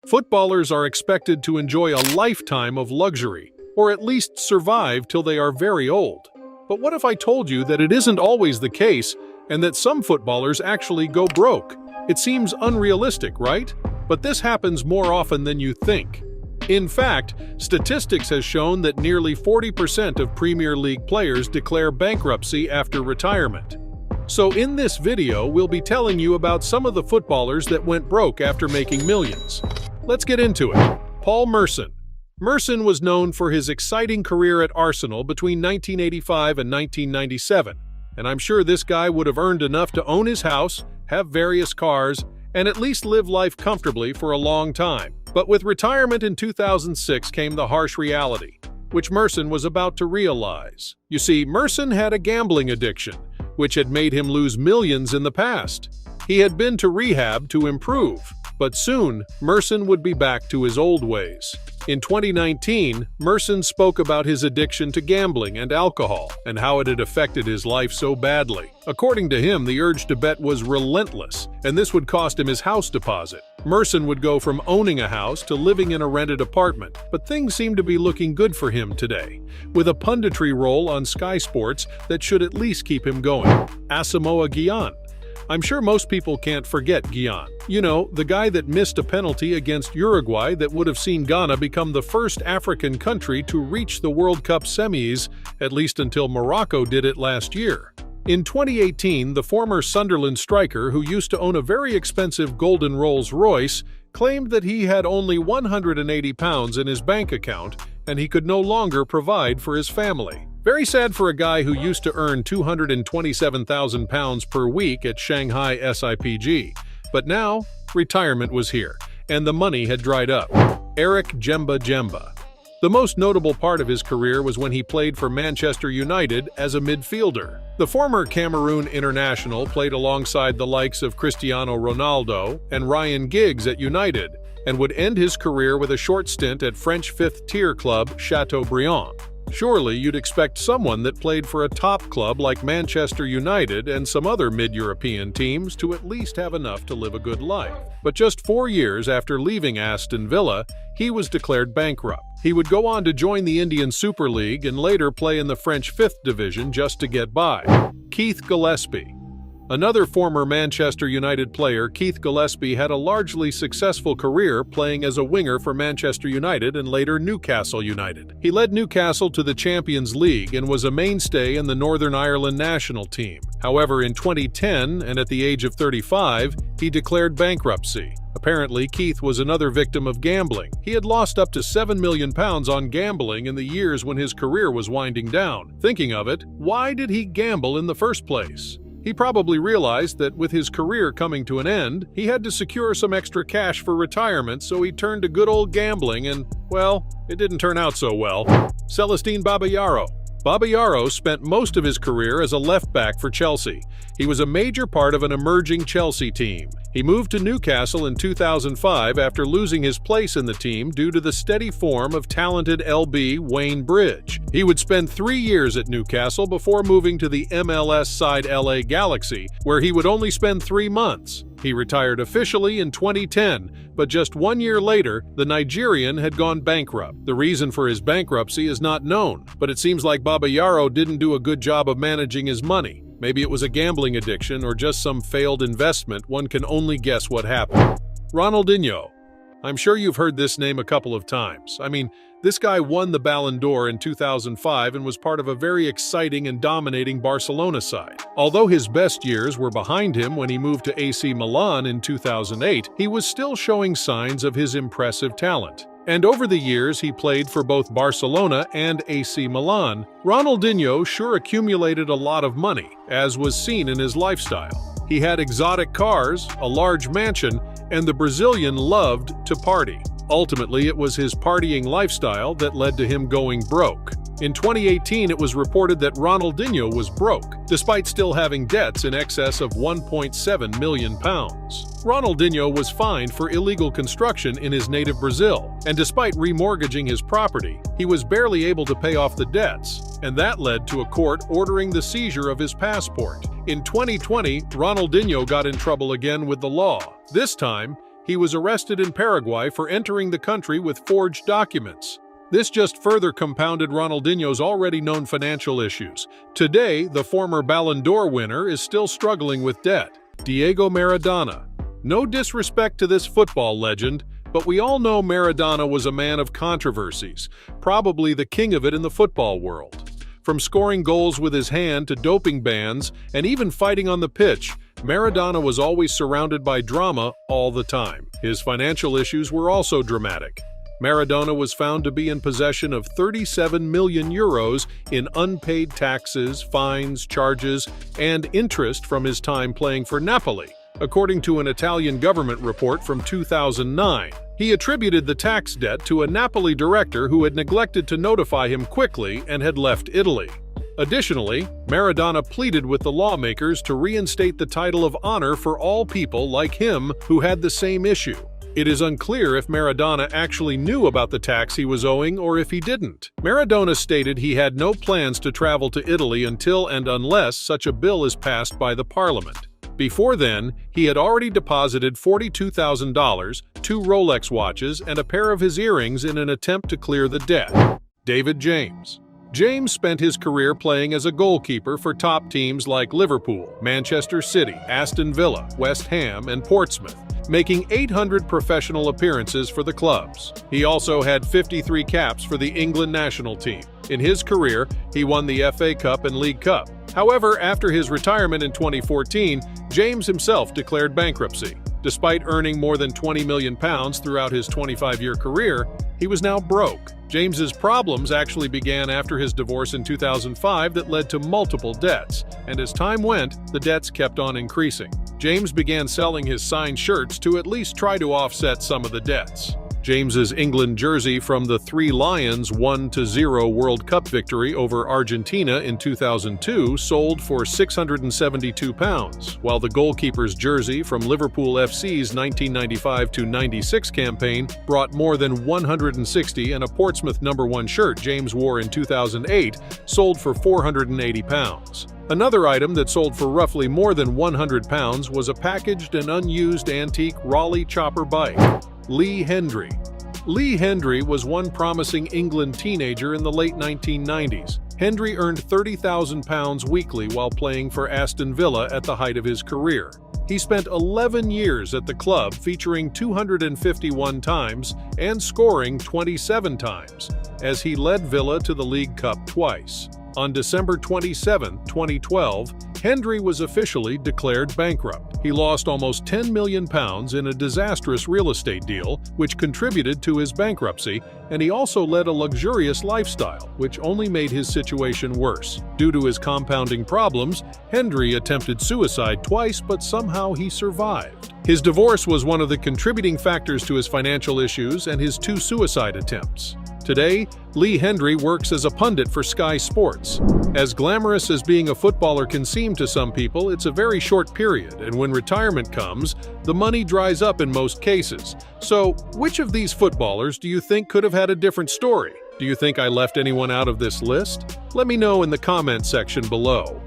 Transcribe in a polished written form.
Footballers are expected to enjoy a lifetime of luxury, or at least survive till they are very old. But what if I told you that it isn't always the case, and that some footballers actually go broke? It seems unrealistic, right? But this happens more often than you think. In fact, statistics has shown that nearly 40% of Premier League players declare bankruptcy after retirement. So in this video, we'll be telling you about some of the footballers that went broke after making millions. Let's get into it. Paul Merson. Merson was known for his exciting career at Arsenal between 1985 and 1997, and I'm sure this guy would have earned enough to own his house, have various cars, and at least live life comfortably for a long time. But with retirement in 2006 came the harsh reality, which Merson was about to realize. You see, Merson had a gambling addiction, which had made him lose millions in the past. He had been to rehab to improve, but soon, Merson would be back to his old ways. In 2019, Merson spoke about his addiction to gambling and alcohol and how it had affected his life so badly. According to him, the urge to bet was relentless, and this would cost him his house deposit. Merson would go from owning a house to living in a rented apartment, but things seem to be looking good for him today, with a punditry role on Sky Sports that should at least keep him going. Asamoah Gyan. I'm sure most people can't forget Gyan. You know, the guy that missed a penalty against Uruguay that would have seen Ghana become the first African country to reach the World Cup semis, at least until Morocco did it last year. In 2018, the former Sunderland striker, who used to own a very expensive golden Rolls-Royce, claimed that he had only £180 in his bank account and he could no longer provide for his family. Very sad for a guy who used to earn £227,000 per week at Shanghai SIPG. But now, retirement was here, and the money had dried up. Eric Djemba Djemba. The most notable part of his career was when he played for Manchester United as a midfielder. The former Cameroon international played alongside the likes of Cristiano Ronaldo and Ryan Giggs at United, and would end his career with a short stint at French fifth-tier club Chateaubriand. Surely you'd expect someone that played for a top club like Manchester United and some other mid-European teams to at least have enough to live a good life. But just 4 years after leaving Aston Villa, he was declared bankrupt. He would go on to join the Indian Super League and later play in the French 5th Division just to get by. Keith Gillespie. Another former Manchester United player, Keith Gillespie had a largely successful career playing as a winger for Manchester United and later Newcastle United. He led Newcastle to the Champions League and was a mainstay in the Northern Ireland national team. However, in 2010, and at the age of 35, he declared bankruptcy. Apparently, Keith was another victim of gambling. He had lost up to £7 million on gambling in the years when his career was winding down. Thinking of it, why did he gamble in the first place? He probably realized that with his career coming to an end, he had to secure some extra cash for retirement, so he turned to good old gambling and, well, it didn't turn out so well. Celestine Babayaro. Babayaro spent most of his career as a left-back for Chelsea. He was a major part of an emerging Chelsea team. He moved to Newcastle in 2005 after losing his place in the team due to the steady form of talented LB Wayne Bridge. He would spend 3 years at Newcastle before moving to the MLS side LA Galaxy, where he would only spend 3 months. He retired officially in 2010, but just 1 year later, the Nigerian had gone bankrupt. The reason for his bankruptcy is not known, but it seems like Babayaro didn't do a good job of managing his money. Maybe it was a gambling addiction or just some failed investment. One can only guess what happened. Ronaldinho. I'm sure you've heard this name a couple of times. I mean, this guy won the Ballon d'Or in 2005 and was part of a very exciting and dominating Barcelona side. Although his best years were behind him when he moved to AC Milan in 2008, he was still showing signs of his impressive talent. And over the years he played for both Barcelona and AC Milan, Ronaldinho sure accumulated a lot of money, as was seen in his lifestyle. He had exotic cars, a large mansion, and the Brazilian loved to party. Ultimately, it was his partying lifestyle that led to him going broke. In 2018, it was reported that Ronaldinho was broke, despite still having debts in excess of £1.7 million. Ronaldinho was fined for illegal construction in his native Brazil, and despite remortgaging his property, he was barely able to pay off the debts, and that led to a court ordering the seizure of his passport. In 2020, Ronaldinho got in trouble again with the law. This time, he was arrested in Paraguay for entering the country with forged documents. This just further compounded Ronaldinho's already known financial issues. Today, the former Ballon d'Or winner is still struggling with debt. Diego Maradona. No disrespect to this football legend, but we all know Maradona was a man of controversies, probably the king of it in the football world. From scoring goals with his hand to doping bans and even fighting on the pitch, Maradona was always surrounded by drama all the time. His financial issues were also dramatic. Maradona was found to be in possession of 37 million euros in unpaid taxes, fines, charges, and interest from his time playing for Napoli, according to an Italian government report from 2009. He attributed the tax debt to a Napoli director who had neglected to notify him quickly and had left Italy. Additionally, Maradona pleaded with the lawmakers to reinstate the title of honor for all people like him who had the same issue. It is unclear if Maradona actually knew about the tax he was owing or if he didn't. Maradona stated he had no plans to travel to Italy until and unless such a bill is passed by the parliament. Before then, he had already deposited $42,000, 2 Rolex watches, and a pair of his earrings in an attempt to clear the debt. David James. James spent his career playing as a goalkeeper for top teams like Liverpool, Manchester City, Aston Villa, West Ham, and Portsmouth, making 800 professional appearances for the clubs. He also had 53 caps for the England national team. In his career, he won the FA Cup and League Cup. However, after his retirement in 2014, James himself declared bankruptcy. Despite earning more than £20 million throughout his 25-year career, he was now broke. James's problems actually began after his divorce in 2005 that led to multiple debts, and as time went, the debts kept on increasing. James began selling his signed shirts to at least try to offset some of the debts. James's England jersey from the Three Lions 1-0 World Cup victory over Argentina in 2002 sold for £672, while the goalkeeper's jersey from Liverpool FC's 1995-96 campaign brought more than 160, and a Portsmouth #1 shirt James wore in 2008 sold for £480. Another item that sold for roughly more than £100 was a packaged and unused antique Raleigh chopper bike. Lee Hendrie. Lee Hendrie was one promising England teenager in the late 1990s. Hendrie earned £30,000 weekly while playing for Aston Villa at the height of his career. He spent 11 years at the club, featuring 251 times and scoring 27 times, as he led Villa to the League Cup twice. On December 27, 2012, Hendrie was officially declared bankrupt. He lost almost £10 million in a disastrous real estate deal, which contributed to his bankruptcy, and he also led a luxurious lifestyle, which only made his situation worse. Due to his compounding problems, Hendrie attempted suicide twice, but somehow he survived. His divorce was one of the contributing factors to his financial issues and his 2 suicide attempts. Today, Lee Hendrie works as a pundit for Sky Sports. As glamorous as being a footballer can seem to some people, it's a very short period, and when retirement comes, the money dries up in most cases. So, which of these footballers do you think could have had a different story? Do you think I left anyone out of this list? Let me know in the comment section below.